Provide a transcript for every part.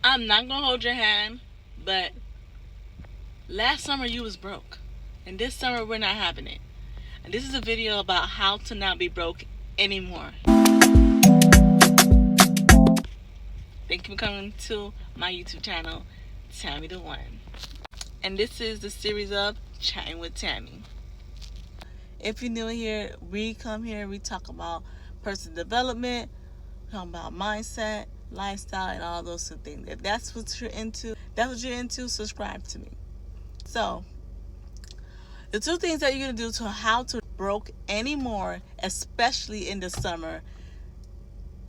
I'm not gonna hold your hand, but last summer you was broke, and this summer we're not having it. And this is a video about how to not be broke anymore. Thank you for coming to my YouTube channel, Tammy the One. And this is the series of Chatting with Tammy. If you're new here, we come here, we talk about personal development, we talk about mindset, lifestyle, and all those things. If that's what you're into, subscribe to me. So, the two things that you're going to do to how to broke anymore, especially in the summer,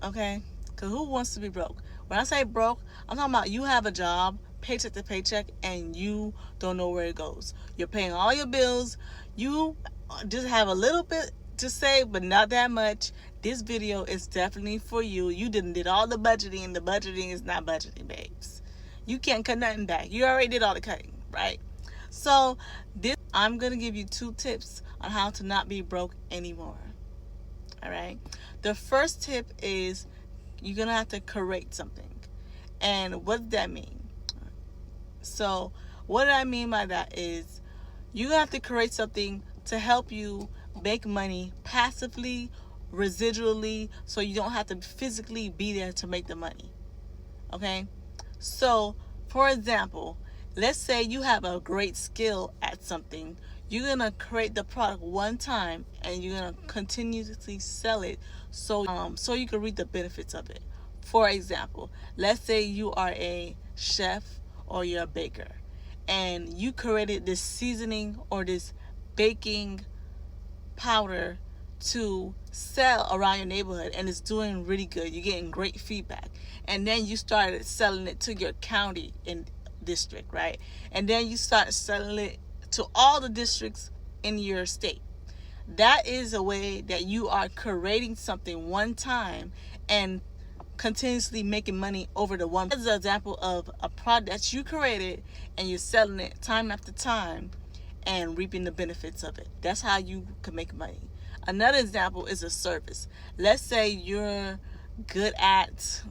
okay? Because who wants to be broke? When I say broke, I'm talking about you have a job, paycheck to paycheck, and you don't know where it goes. You're paying all your bills. You just have a little bit to save, but not that much. This video is definitely for you. You did all the budgeting, and the budgeting is not budgeting, babes. You can't cut nothing back. You already did all the cutting, right? So I'm going to give you 2 tips on how to not be broke anymore. All right. The first tip is you're going to have to create something. And what does that mean? So what I mean by that is you're going to have to create something to help you make money passively, residually, so you don't have to physically be there to make the money. Okay? So, for example, let's say you have a great skill at something. You're going to create the product one time and you're going to continuously sell it so you can reap the benefits of it. For example, let's say you are a chef or you're a baker and you created this seasoning or this baking powder to sell around your neighborhood and it's doing really good. You're getting great feedback. And then you started selling it to your county and district, right? And then you start selling it to all the districts in your state. That is a way that you are creating something one time and continuously making money over the one. This is an example of a product that you created and you're selling it time after time and reaping the benefits of it. That's how you can make money. Another example is a service. Let's say you're good at,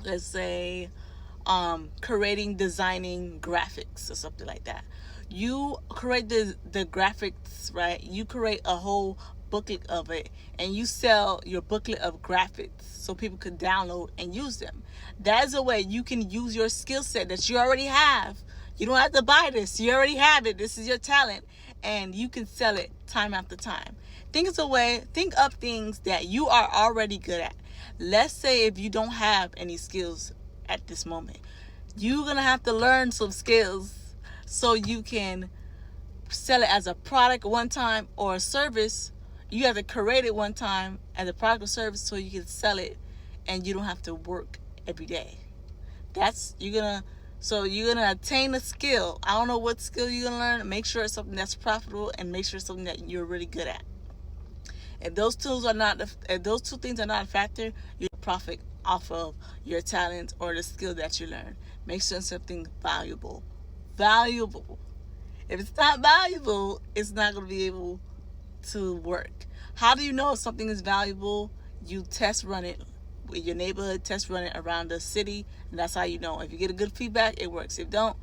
let's say, creating, designing graphics or something like that. You create the graphics, right? You create a whole booklet of it and you sell your booklet of graphics so people could download and use them. That is a way you can use your skill set that you already have. You don't have to buy this. You already have it. This is your talent and you can sell it time after time. Think of things that you are already good at. Let's say if you don't have any skills at this moment, you're going to have to learn some skills so you can sell it as a product one time or a service. You have to create it one time as a product or service so you can sell it and you don't have to work every day. You're gonna attain a skill. I don't know what skill you're gonna learn. Make sure it's something that's profitable and make sure it's something that you're really good at. If those two things are not a factor, you profit off of your talent or the skill that you learn. Make sure it's something valuable. If it's not valuable, it's not going to be able to work. How do you know if something is valuable? You test run it with your neighborhood, test run it around the city, and that's how you know. If you get a good feedback, it works. If don't,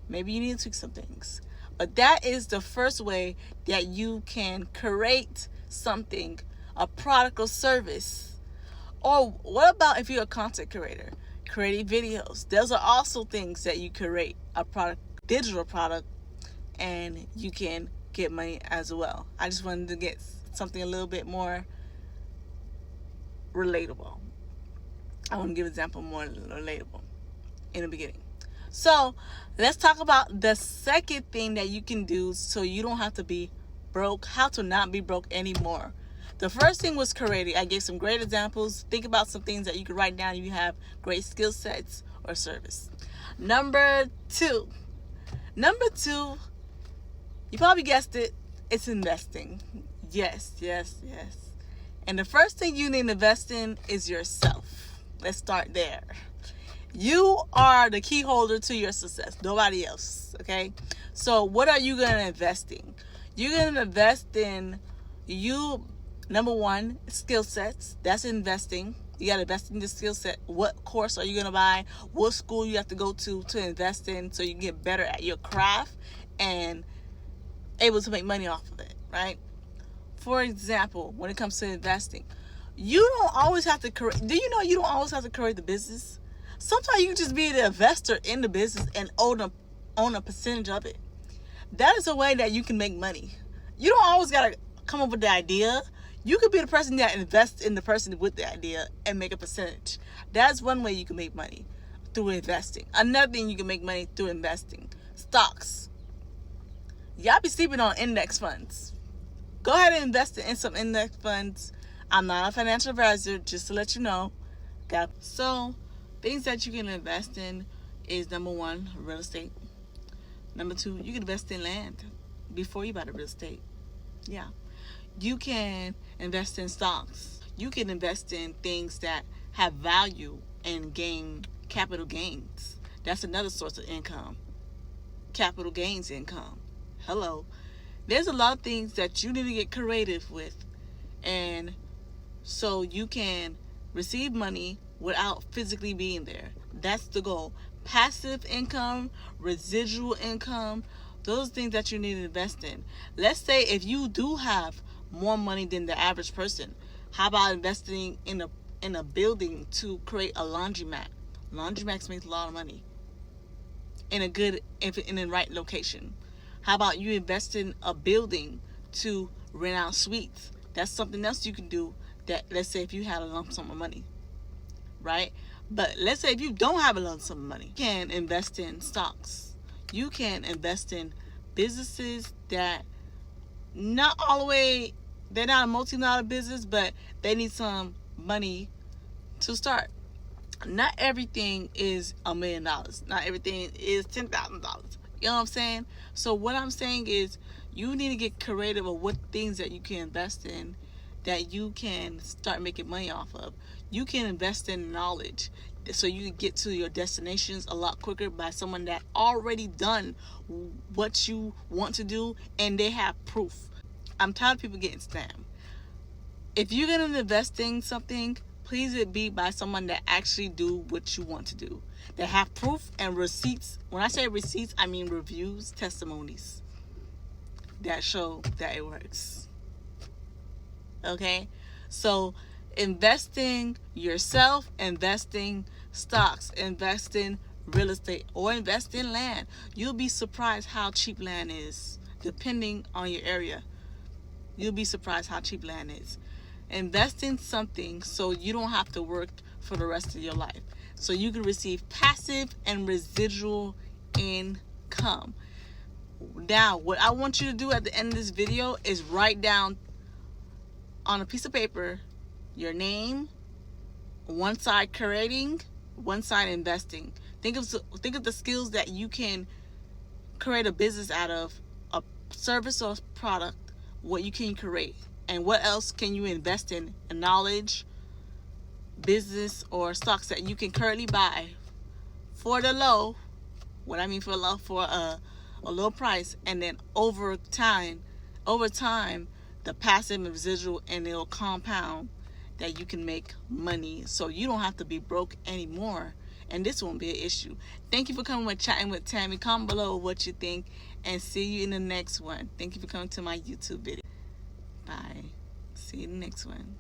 maybe you need to tweak some things. But that is the first way that you can create something, a product or service. Or what about if you're a content creator, creating videos? Those are also things that you create, a product, digital product, and you can get money as well. I just wanted to get something a little bit more relatable. I want to give an example more relatable in the beginning. So let's talk about the second thing that you can do so you don't have to be broke, how to not be broke anymore. The first thing was creating. I gave some great examples. Think about some things that you could write down if you have great skill sets or service. Number two, you probably guessed it, it's investing. Yes. And the first thing you need to invest in is yourself. Let's start there. You are the key holder to your success, nobody else, okay? So what are you going to invest in? You're going to invest in number one, skill sets. That's investing. You got to invest in your skill set. What course are you going to buy? What school you have to go to invest in so you can get better at your craft and able to make money off of it, right? For example, when it comes to investing, you don't always have to create. Do you know you don't always have to create the business? Sometimes you can just be the investor in the business and own a percentage of it. That is a way that you can make money. You don't always gotta come up with the idea. You could be the person that invests in the person with the idea and make a percentage. That's one way you can make money, through investing. Another thing you can make money through investing: stocks. Y'all be sleeping on index funds. Go ahead and invest in some index funds. I'm not a financial advisor, just to let you know. So, things that you can invest in is, number one, real estate. Number two, you can invest in land before you buy the real estate. Yeah. You can invest in stocks. You can invest in things that have value and gain capital gains. That's another source of income. Capital gains income. Hello. There's a lot of things that you need to get creative with, and so you can receive money without physically being there. That's the goal. Passive income, residual income, those things that you need to invest in. Let's say if you do have more money than the average person, how about investing in a building to create a laundromat? Laundromats make a lot of money in the right location. How about you invest in a building to rent out suites? That's something else you can do. That, let's say if you had a lump sum of money, right? But let's say if you don't have a lump sum of money, you can invest in stocks. You can invest in businesses that not all the way, they're not a multi-dollar business, but they need some money to start. Not everything is $1 million. Not everything is $10,000. You know what I'm saying? So what I'm saying is, you need to get creative of what things that you can invest in that you can start making money off of. You can invest in knowledge so you can get to your destinations a lot quicker by someone that already done what you want to do and they have proof. I'm tired of people getting scammed. If you're going to invest in something, please it be by someone that actually do what you want to do, that have proof and receipts. When I say receipts, I mean reviews, testimonies that show that it works. Okay? So investing yourself, investing stocks, investing real estate, or invest in land. You'll be surprised how cheap land is, depending on your area. You'll be surprised how cheap land is. Invest in something so you don't have to work for the rest of your life, so you can receive passive and residual income. Now, what I want you to do at the end of this video is write down on a piece of paper your name, one side creating, one side investing. Think of the skills that you can create a business out of, a service or product, what you can create, and what else can you invest in, knowledge, business, or stocks that you can currently buy for the low. What I mean for low, for a low price, and then over time, the passive and residual, and it'll compound, that you can make money so you don't have to be broke anymore, and this won't be an issue. Thank you for coming with Chatting with Tammy. Comment below what you think, and see you in the next one. Thank you for coming to my YouTube video. Bye. See you in the next one.